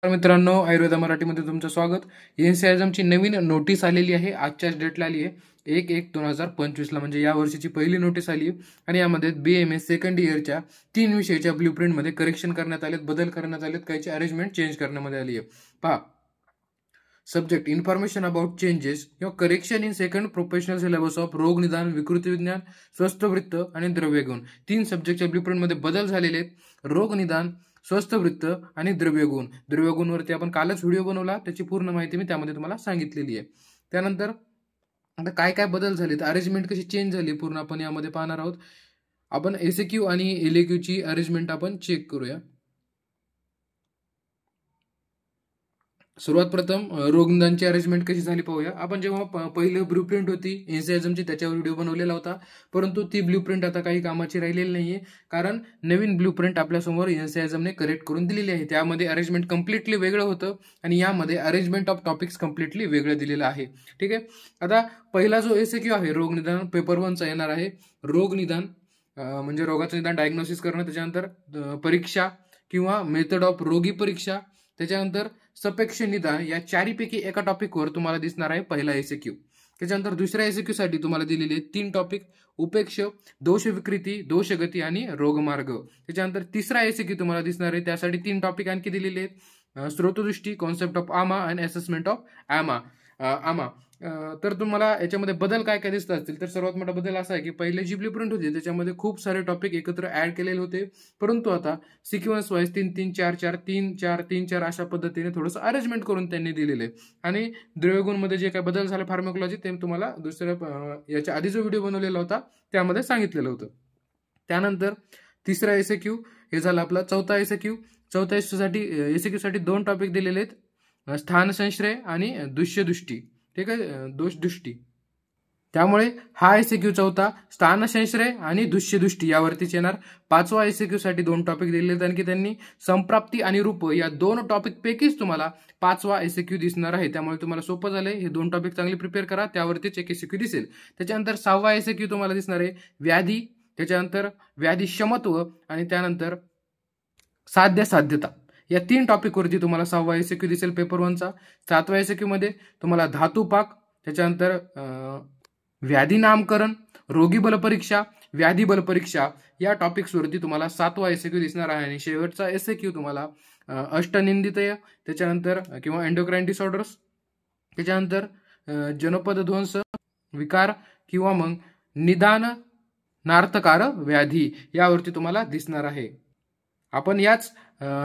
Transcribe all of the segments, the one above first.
तर मित्रांनो, आयुर्वेदा मराठीमध्ये तुमचं स्वागत. एनसीआयझमची नवीन नोटीस आलेली आहे. आजच्याच डेटला आली आहे 1/1/2025 म्हणजे या वर्षीची पहिली नोटीस आली आहे. आणि यामध्ये BMS सेकंड इयरच्या 3 विषयाच्या ब्ल्यूप्रिंटमध्ये करेक्शन करण्यात आलेत, बदल करण्यात आलेत, काहीची अरेंजमेंट चेंज करण्यामध्ये आली आहे. पहा, सब्जेक्ट इन्फॉर्मेशन अबाउट चेंजेस किंवा correction in second professional syllabus of रोग निदान, विकृती विज्ञान, स्वस्थवृत्त आणि द्रव्यगुण. 3 सब्जेक्टच्या ब्ल्यूप्रिंटमध्ये बदल झालेले आहेत. रोग निदान, स्वस्थवृत्त आणि द्रव्यगुण. द्रव्यगुणवरती आपण कालच व्हिडिओ बनवला, त्याची पूर्ण माहिती मी त्यामध्ये तुम्हाला सांगितलेली आहे. त्यानंतर आता काय काय बदल झालेत, अरेंजमेंट कशी चेंज झाली पूर्ण आपण यामध्ये पाहणार आहोत. आपण एसएक्यू आणि एलएक्यूची अरेंजमेंट आपण चेक करूया. सर्वात प्रथम रोगनिदानची अरेंजमेंट कशी झाली पाहूया. आपण जेव्हा पहिली ब्ल्यूप्रिंट होती एनसीआयझमची, त्याच्यावर व्हिडिओ बनवलेला होता, परंतु ती ब्ल्यूप्रिंट आता काही कामाची राहिलेली नाहीये, कारण नवीन ब्ल्यूप्रिंट आपल्यासमोर एनसीआयझमने करेक्ट करून दिलेली आहे. त्यामध्ये अरेंजमेंट कम्प्लिटली वेगळं होतं आणि यामध्ये अरेंजमेंट ऑफ टॉपिक्स कम्प्लिटली वेगळं दिलेलं आहे. ठीक आहे. आता पहिला जो एसएक्यू आहे रोगनिदान पेपर 1चा येणार आहे. रोगनिदान म्हणजे रोगाचं निदान, डायग्नोसिस करणं, त्याच्यानंतर परीक्षा किंवा मेथड ऑफ रोगी परीक्षा, त्याच्यानंतर सपेक्ष निदान, या चारीपैकी एका टॉपिकवर तुम्हाला दिसणार आहे पहिला एसएक्यू. त्याच्यानंतर दुसऱ्या एसएक्यू साठी तुम्हाला दिलेले 3 टॉपिक, उपेक्ष, दोष विकृती, दोषगती आणि रोगमार्ग. त्याच्यानंतर तिसरा एसएक्यू तुम्हाला दिसणार आहे, त्यासाठी 3 टॉपिक आणखी दिलेले आहेत, स्रोतदृष्टी, कॉन्सेप्ट ऑफ आमा आणि असेसमेंट ऑफ आमा. तर तुम्हाला याच्यामध्ये बदल काय काय दिसत असतील, तर सर्वात मोठा बदल असा आहे की पहिले जी ब्ल्यूप्रिंट होती त्याच्यामध्ये खूप सारे टॉपिक एकत्र ऍड केलेले होते, परंतु आता सिक्वेन्स वाईज 3-3-4-4 अशा पद्धतीने थोडंसं अरेंजमेंट करून त्यांनी दिलेले. आणि द्रव्यगुणमध्ये जे काय बदल झाले फार्मॅकोलॉजी, ते तुम्हाला दुसऱ्या याच्या आधी जो व्हिडिओ बनवलेला होता त्यामध्ये सांगितलेलं होतं. त्यानंतर तिसरा एसएक्यू हे झालं आपला चौथा एसएक्यू. चौथा एसएक्यू साठी 2 टॉपिक दिलेले आहेत, स्थान संश्रय आणि दृश्यदृष्टी. ठीक आहे, दोषदृष्टी. त्यामुळे हा एसएक्यू चौथा, स्थान संश्रय आणि दृश्यदृष्टी यावरतीच येणार. 5वा एसएक्यू साठी 2 टॉपिक दिलेले आहेत, आणखी त्यांनी संप्राप्ती आणि रूप या 2 टॉपिक पैकीच तुम्हाला 5वा एसएक्यू दिसणार आहे. त्यामुळे तुम्हाला सोपं झालंय, हे 2 टॉपिक चांगले प्रिपेअर करा, त्यावरतीच एक एसएक्यू दिसेल. त्याच्यानंतर 6वा एसएक्यू तुम्हाला दिसणार आहे व्याधी, त्याच्यानंतर व्याधी क्षमत्व आणि त्यानंतर साध्यता. या 3 टॉपिकवरती तुम्हाला 6वा एसएक्यू दिसेल पेपर 1चा. 7व्या एसएक्यू मध्ये तुम्हाला धातुपाक, त्याच्यानंतर व्याधी नामकरण, रोगी बलपरीक्षा, व्याधी बलपरीक्षा या टॉपिक्सवरती तुम्हाला 7वा एसएक्यू दिसणार आहे. आणि शेवटचा एसएक्यू तुम्हाला अष्टनिंदितय, त्याच्यानंतर किंवा एंडोक्राइन डिसऑर्डर्स, त्याच्यानंतर जनपद ध्वंस विकार किंवा मग निदान नार्थकार व्याधी यावरती तुम्हाला दिसणार आहे. आपण याच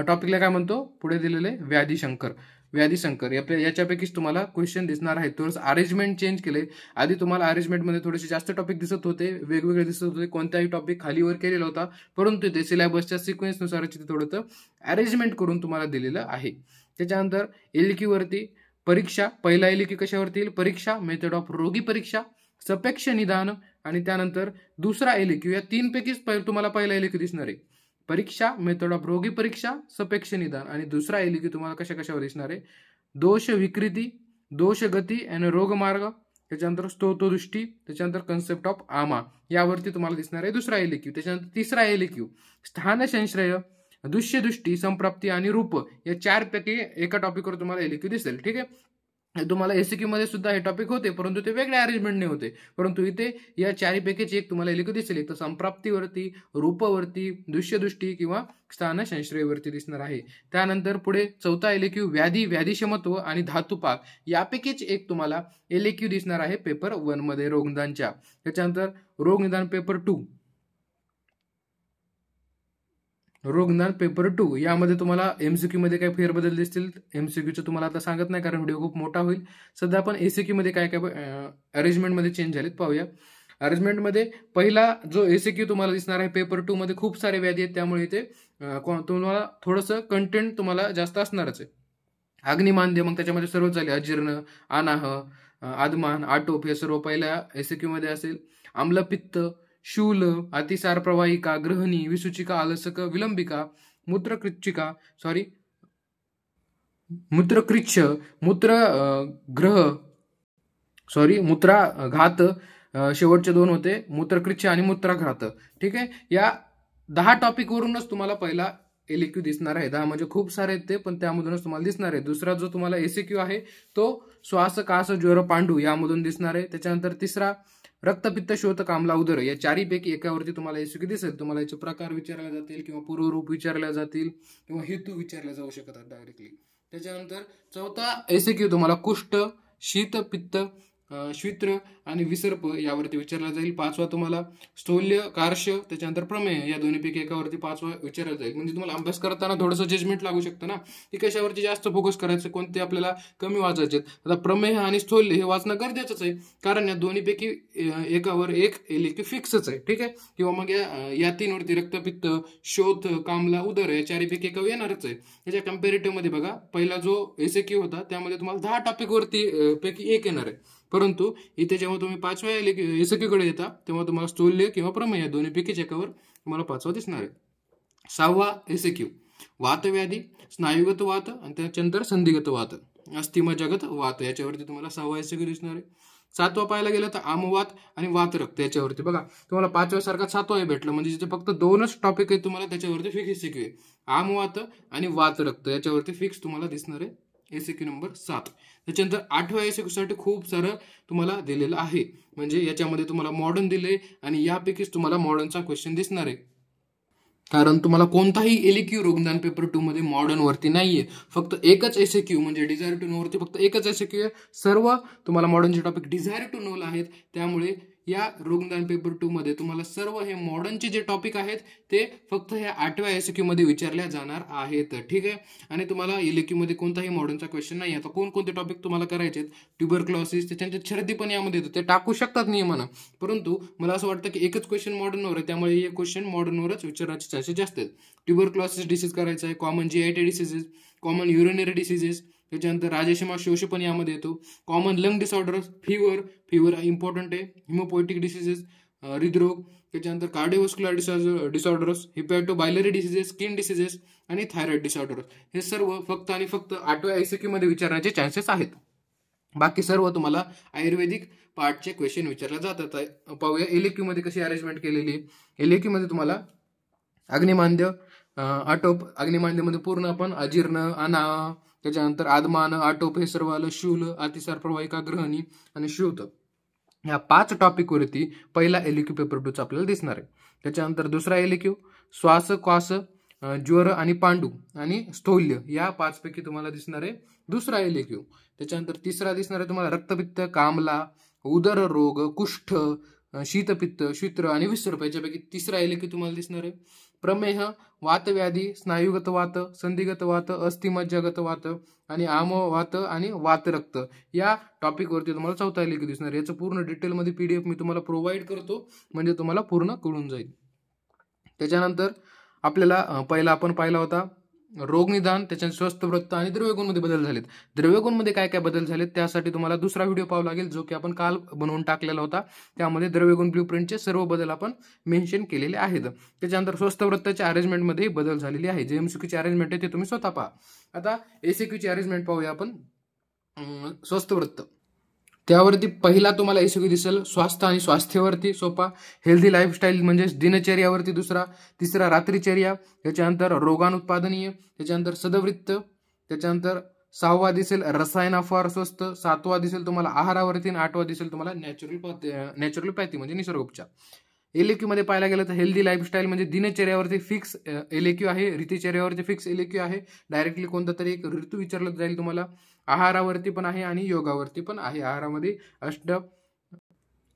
टॉपिकला काय म्हणतो, पुढे दिलेले व्याधी शंकर याच्यापैकीच तुम्हाला क्वेश्चन दिसणार आहे. थोडंसं अरेंजमेंट चेंज केले. आधी तुम्हाला अरेंजमेंटमध्ये थोडेसे जास्त टॉपिक दिसत होते, वेगवेगळे दिसत होते, कोणताही टॉपिक खालीवर केलेला होता, परंतु ते सिलेबसच्या सिक्वेन्सनुसार तिथे थोडं अरेंजमेंट करून तुम्हाला दिलेलं आहे. त्याच्यानंतर एलक्यू वरती परीक्षा, पहिला एलक्यू कशावरती येईल, परीक्षा, मेथड ऑफ रोगी परीक्षा, सपेक्ष निदान आणि त्यानंतर दुसरा एलक्यू. या 3 पैकीच तुम्हाला पहिला एलक्यू दिसणार आहे, परीक्षा, मेथड ऑफ रोगी परीक्षा, सपेक्ष निदान. आणि दुसरा एलक्यू तुम्हाला कशावर दिसणार आहे, दोष विकृती, दोषगती आणि रोगमार्ग, त्याच्यानंतर स्तोत्रदृष्टी, त्याच्यानंतर कन्सेप्ट ऑफ आमा यावरती तुम्हाला दिसणार आहे दुसरा एलक्यू. त्याच्यानंतर तिसरा एलक्यू स्थान संश्रय, दृश्यदृष्टी, संप्राप्ती आणि रूप या 4 पैकी एका टॉपिकवर तुम्हाला एलक्यू दिसेल. ठीक आहे. तुम्हाला एसएक्यू मध्ये सुद्धा हे टॉपिक होते, परंतु ते वेगळ्या अरेंजमेंटने होते, परंतु इथे या 4 पैकीच एक तुम्हाला एलक्यू दिसेल. एक तर संप्राप्तीवरती, रूपवरती, दृश्यदृष्टी किंवा स्थान संश्रयवरती दिसणार आहे. त्यानंतर पुढे चौथा एलक्यू व्याधी क्षमत्व आणि धातुपाक यापैकीच एक तुम्हाला एलक्यू दिसणार आहे पेपर 1 मध्ये रोगनिदानच्या. त्याच्यानंतर रोगनिदान पेपर 2, रोगनिदान पेपर 2 यामध्ये तुम्हाला एमसीक्यू मध्ये काय फेरबदल दिसतील. एमसीक्यूचं तुम्हाला आता सांगत नाही, कारण व्हिडिओ खूप मोठा होईल. सध्या आपण एसएक्यू मध्ये काय काय अरेंजमेंट मध्ये चेंज झालेत पाहूया. अरेंजमेंट मध्ये पहिला जो एसएक्यू तुम्हाला दिसणार आहे पेपर 2 मध्ये खूप सारे व्याधी आहेत, त्यामुळे इथे तुम्हाला थोडंसं कंटेंट तुम्हाला जास्त असणारच आहे. अग्निमांद्य, मग त्याच्यामध्ये सर्वच झाले, अजीर्ण, अनाह, आदमान, आटोप हे सर्व पहिल्या एसएक्यू मध्ये असेल. आम्लपित्त, शूल, अतिसार प्रवाहिका, ग्रहणी, विसूचिका, आलसक, विलंबिका, मूत्रकृच्छिका, मूत्राघात, शेवटचे 2 होते मूत्रकृच्छ आणि मूत्राघात. ठीक आहे. या 10 टॉपिक वरूनच तुम्हाला पहिला LAQ दिसणार आहे. 10 म्हणजे खूप सारे आहेत ते, पण त्यामधूनच तुम्हाला दिसणार आहे. दुसरा जो तुम्हाला SAQ आहे तो श्वास कास ज्वर पांडू यामधून दिसणार आहे. त्याच्यानंतर तिसरा रक्तपित्त शोथ कामला उदर या चारीपैकी एकावरती तुम्हाला SAQ दिसेल. तुम्हाला याचे प्रकार विचारले जातील किंवा पूर्वरूप विचारले जातील किंवा हेतू विचारले जाऊ शकतात डायरेक्टली. त्याच्यानंतर चौथा SAQ तुम्हाला कुष्ठ, शीत, पित्त, श्वित्र आणि विसर्प यावरती विचारला जाईल. पाचवा तुम्हाला स्थौल्य, कार्श, त्याच्यानंतर प्रमेय या दोन्हीपैकी एकावरती पाचवा विचारला जाईल. म्हणजे तुम्हाला अभ्यास करताना थोडंसं जजमेंट लागू शकतं ना, की कशावरती जास्त फोकस करायचं, कोणते आपल्याला कमी वाचायचे. आता प्रमेय आणि स्थौल्य हे वाचणं गरजेचंच आहे, कारण या दोन्हीपैकी एकावर एक LAQ फिक्सच आहे. ठीक आहे. किंवा मग या तीनवरती रक्तपित्त, शोथ, कामला, उदर या चारीपैकी एका येणारच आहे. याच्या कम्पॅरेटिव्ह मध्ये बघा, पहिला जो SAQ होता त्यामध्ये तुम्हाला 10 टॉपिक वरती पैकी एक येणार आहे, परंतु इथे जेव्हा तुम्ही पाचव्या SAQ कडे येता तेव्हा तुम्हाला स्थौल्य किंवा प्रमेय दोन्हीपैकीच एकावर तुम्हाला पाचवा दिसणार आहे. सहावा SAQ वातव्याधी, स्नायुगत वात आणि त्याच्यानंतर संधिगत वात, अस्थिमज्जागत वात याच्यावरती तुम्हाला सहावा SAQ दिसणार आहे. सातवा पाहायला गेलं तर आमवात आणि वातरक्त याच्यावरती बघा, तुम्हाला पाचव्यासारखा सातवा भेटलं, म्हणजे जिथे फक्त दोनच टॉपिक आहेत तुम्हाला त्याच्यावरती फिक्स SAQ आहे. आमवात आणि वातरक्त याच्यावरती फिक्स तुम्हाला दिसणार आहे SAQ नंबर 7. त्याच्यानंतर 8व्या SAQ साठी खूप सारं तुम्हाला दिलेलं आहे, म्हणजे याच्यामध्ये तुम्हाला मॉडर्न दिले आणि यापैकीच तुम्हाला मॉडर्नचा क्वेश्चन दिसणार आहे. कारण तुम्हाला कोणताही LAQ रोगदान पेपर 2 मध्ये मॉडर्न वरती नाहीये, फक्त एकच SAQ म्हणजे डिझायर टू नो वरती फक्त एकच SAQ आहे. सर्व तुम्हाला मॉडर्नचे टॉपिक डिझायर टू नो आहेत. त्यामुळे या रोगदान पेपर 2 मध्ये तुम्हाला सर्व हे मॉडर्नचे जे टॉपिक आहेत ते फक्त ह्या 8व्या SAQ मध्ये विचारल्या जाणार आहेत. ठीक आहे. आणि तुम्हाला LAQ मध्ये कोणताही मॉडर्नचा क्वेश्चन नाही. आता कोणकोणते टॉपिक तुम्हाला करायचे आहेत, ट्युबरक्लोसिस, त्याच्यानंतर छर्दी पण यामध्ये येतो, ते टाकू शकतात नियमानं, परंतु मला असं वाटतं की एकच क्वेश्चन मॉडर्नवर आहे, त्यामुळे हे क्वेश्चन मॉडर्नवरच विचारण्याचे चान्सेस जास्त आहेत. ट्युबरक्लोसिस डिसीज करायचा आहे, common GIT diseases, common urinary diseases, त्याच्यानंतर राजेशमा शोष पण यामध्ये येतो, common lung disorders, fever important आहे, हिमोपोएटिक डिसीजेस, हृदरोग, त्याच्यानंतर cardiovascular disorders, hepatobiliary diseases, skin diseases आणि थायरॉइड डिसऑर्डर्स हे सर्व फक्त आणि फक्त 8व्या SAQ मध्ये विचारण्याचे चान्सेस आहेत. बाकी सर्व तुम्हाला आयुर्वेदिक पार्टचे क्वेश्चन विचारले जातात. पाहूया LAQ मध्ये कशी अरेंजमेंट केलेली आहे. LAQ मध्ये तुम्हाला अग्निमांद्य, आटोप, अग्निमांद्यमध्ये पूर्ण आपण अजीर्ण, अना, त्याच्यानंतर आदमान, आटोप हे सर्व आलं, शूल, अतिसार प्रवाहिका, ग्रहणी आणि श्रुत या 5 टॉपिक वरती पहिला LAQ पेपर 2 आपल्याला दिसणार आहे. त्याच्यानंतर दुसरा LAQ श्वास, कास, ज्वर आणि पांडू आणि स्थौल्य या 5 पैकी तुम्हाला दिसणार आहे दुसरा LAQ. त्याच्यानंतर तिसरा दिसणार आहे तुम्हाला रक्तपित्त, कामला, उदर रोग, कुष्ठ, शीतपित्त, श्वित्र आणि विसर्प याच्यापैकी तिसरा LAQ तुम्हाला दिसणार आहे. प्रमेह, वातव्याधी, स्नायुगत वात, संधिगत वात, अस्थिमज्जागत वात आणि आमवात आणि वातरक्त या टॉपिक वरती तुम्हाला चौथा LAQ दिसणार आहे. याचं पूर्ण डिटेलमध्ये PDF मी तुम्हाला प्रोव्हाइड करतो, म्हणजे तुम्हाला पूर्ण कळून जाईल. त्याच्यानंतर आपल्याला पहिला आपण पाहिला होता रोगनिदान, त्याच्यानंतर स्वस्थ वृत्त आणि द्रव्यगुणमध्ये बदल झालेत. द्रव्यगुणमध्ये काय काय बदल झालेत त्यासाठी तुम्हाला दुसरा व्हिडिओ पाहावा लागेल, जो की आपण काल बनवून टाकलेला होता. त्यामध्ये द्रव्यगुण ब्ल्यूप्रिंटचे सर्व बदल आपण मेन्शन केलेले आहेत. त्याच्यानंतर स्वस्थ वृत्ताच्या अरेंजमेंटमध्ये बदल झालेले आहे. जे MCQ ची अरेंजमेंट आहे ते तुम्ही स्वतः पहा. आता SAQ ची अरेंजमेंट पाहूया आपण. स्वस्थ वृत्त त्यावरती पहिला तुम्हाला SAQ दिसेल स्वास्थ्य आणि स्वास्थ्यावरती सोपा, हेल्दी लाईफस्टाईल म्हणजे दिनचर्यावरती दुसरा, तिसरा रात्रीचर्या, त्याच्यानंतर रोगानुत्पादनीय, त्याच्यानंतर सदवृत्त, त्याच्यानंतर 6वा दिसेल रसायनाफार स्वस्त, 7वा दिसेल तुम्हाला आहारावरती आणि 8वा दिसेल तुम्हाला नॅचरलपॅथी म्हणजे निसर्गोपचार. LAQ मध्ये पाहायला गेलं तर हेल्दी लाईफस्टाईल म्हणजे दिनचर्यावरती फिक्स LAQ आहे, ऋतुचर्यावरती फिक्स LAQ आहे, डायरेक्टली कोणता तरी एक ऋतू विचारलं जाईल तुम्हाला. आहारावरती पण आहे आणि योगावरती पण आहे. आहारामध्ये अष्ट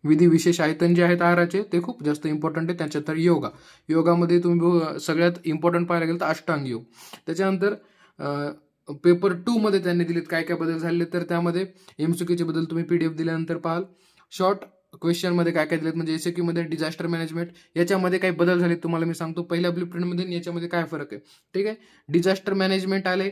विधी विशेष आयतन जे आहेत आहाराचे ते खूप जास्त इम्पॉर्टंट आहे. त्याच्यानंतर योगामध्ये तुम्ही सगळ्यात इम्पॉर्टंट पाहायला गेलं तर अष्टांग योग. त्याच्यानंतर पेपर 2 मध्ये त्यांनी दिलेत काय काय बदल झाले, तर त्यामध्ये MCQ चे बदल तुम्ही PDF दिल्यानंतर पाहाल. शॉर्ट क्वेश्चन मध्ये काय काय दिलेत म्हणजे SAQ मध्ये डिझास्टर मॅनेजमेंट याच्यामध्ये काही बदल झाले तुम्हाला मी सांगतो. पहिल्या ब्ल्यूप्रिंट मध्ये याच्यामध्ये काय फरक आहे. ठीक आहे. डिझास्टर मॅनेजमेंट आले,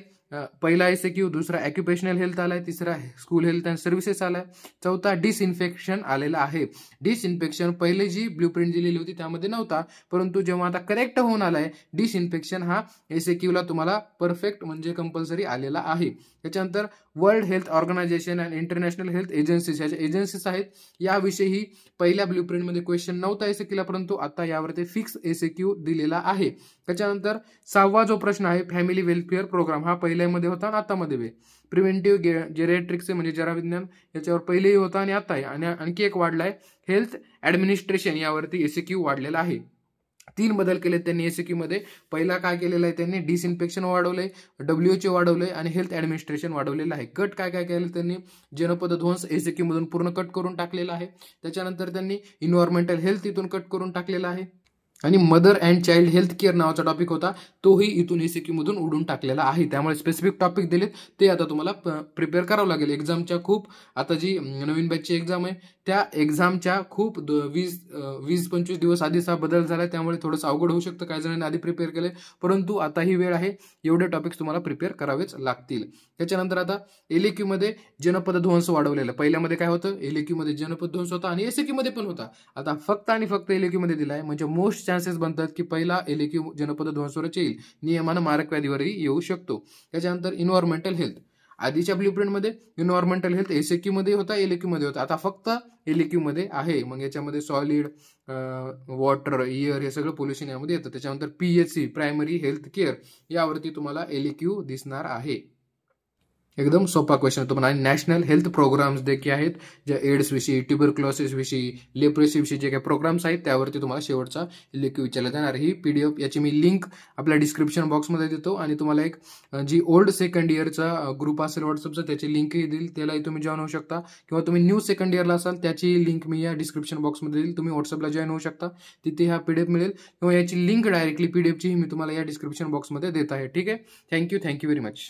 पहिला SAQ, दुसरा ऑक्युपेशनल हेल्थ आलाय, तिसरा स्कूल हेल्थ अँड सर्व्हिसेस आलाय, चौथा डिसइन्फेक्शन आलेला आहे. डिसइन्फेक्शन पहिले जी ब्ल्यूप्रिंट दिलेली होती त्यामध्ये नव्हता, परंतु जेव्हा आता करेक्ट होऊन आलाय डिसइन्फेक्शन हा SAQ ला तुम्हाला परफेक्ट म्हणजे कंपल्सरी आलेला आहे. त्याच्यानंतर World Health Organization and international health agencies ह्या एजन्सीज आहेत, याविषयी पहिल्या ब्ल्यूप्रिंटमध्ये क्वेश्चन नव्हता SAQ ला, परंतु आता यावरती फिक्स SAQ दिलेला आहे. त्याच्यानंतर 6वा जो प्रश्न आहे फॅमिली वेलफेअर प्रोग्राम, हा पहिल्यामध्ये होता आणि आतामध्ये प्रिव्हेंटिव्ह जेरेट्रिक्स म्हणजे जराविज्ञान याच्यावर पहिलेही होता आणि आता आहे, आणि आणखी एक वाढलाय हेल्थ ऍडमिनिस्ट्रेशन, यावरती SAQ वाढलेला आहे. 3 बदल केले त्यांनी SAQ मध्ये. पहिला काय केलेला आहे त्यांनी, डिसइन्फेक्शन वाढवलंय, WHO वाढवलंय आणि हेल्थ ऍडमिनिस्ट्रेशन वाढवलेलं आहे. कट काय काय केलं त्यांनी, जनपद ध्वंस SAQ मधून पूर्ण कट करून टाकलेला आहे. त्याच्यानंतर त्यांनी इन्व्हायरमेंटल हेल्थ इथून कट करून टाकलेला आहे, आणि mother and child health care नावाचा टॉपिक होता तोही इथून SAQ मधून उडून टाकलेला आहे. त्यामुळे स्पेसिफिक टॉपिक दिलेत ते आता तुम्हाला प्रिपेअर करावं लागेल. एक्झामच्या खूप आता जी नवीन बॅचची एक्झाम आहे त्या एक्झामच्या खूप 20-25 दिवस आधीच हा बदल झाला, त्यामुळे थोडंसं अवघड होऊ शकतं. काही जणांनी आधी प्रिपेअर केले, परंतु आता ही वेळ आहे, एवढे टॉपिक्स तुम्हाला प्रिपेअर करावेच लागतील. त्याच्यानंतर आता LAQ मध्ये जनपद ध्वंस वाढवलेलं. पहिल्यामध्ये काय होतं, LAQ मध्ये जनपद ध्वंस होता आणि SAQ मध्ये पण होता. आता फक्त आणि फक्त LAQ मध्ये दिला आहे, म्हणजे मोस्ट चान्सेस बनतात की पहिला LAQ जनपद ध्वंसवरच येईल, नियमानं मारकव्याधीवरही येऊ शकतो. त्याच्यानंतर इन्व्हायरमेंटल हेल्थ, आधीच्या ब्ल्यूप्रिंटमध्ये इन्व्हायरमेंटल हेल्थ SAQ मध्ये होता, LAQ मध्ये होता, आता फक्त LAQ मध्ये आहे. मग याच्यामध्ये सॉलिड, वॉटर, एअर हे सगळं पोल्युशन यामध्ये येतं. त्याच्यानंतर PHC प्रायमरी हेल्थ केअर यावरती तुम्हाला LAQ दिसणार आहे. एकदम सोपा क्वेश्चन तुम्हाला. आणि नॅशनल हेल्थ प्रोग्राम्स देखील आहेत, ज्या एड्स विषयी, ट्युबरक्लोसिस विषयी, लेप्रेसी विषयी जे काही प्रोग्राम्स आहेत त्यावरती तुम्हाला शेवटचा LAQ विचारला जाणार. ही PDF याची मी लिंक आपल्या डिस्क्रिप्शन बॉक्समध्ये देतो, आणि तुम्हाला एक जी ओल्ड सेकंड इयरचा ग्रुप असेल व्हॉट्सअपचा त्याची लिंकही देईल, त्यालाही तुम्ही जॉईन होऊ शकता, किंवा तुम्ही न्यू सेकंड इयरला असाल त्याची लिंक मी या डिस्क्रिप्शन बॉक्समध्ये देईल, तुम्ही व्हॉट्सअपला जॉईन होऊ शकता, तिथे हा PDF मिळेल, किंवा याची लिंक डायरेक्टली PDFची मी तुम्हाला या डिस्क्रिप्शन बॉक्समध्ये देत आहे. ठीक आहे, थँक्यू व्हेरी मच.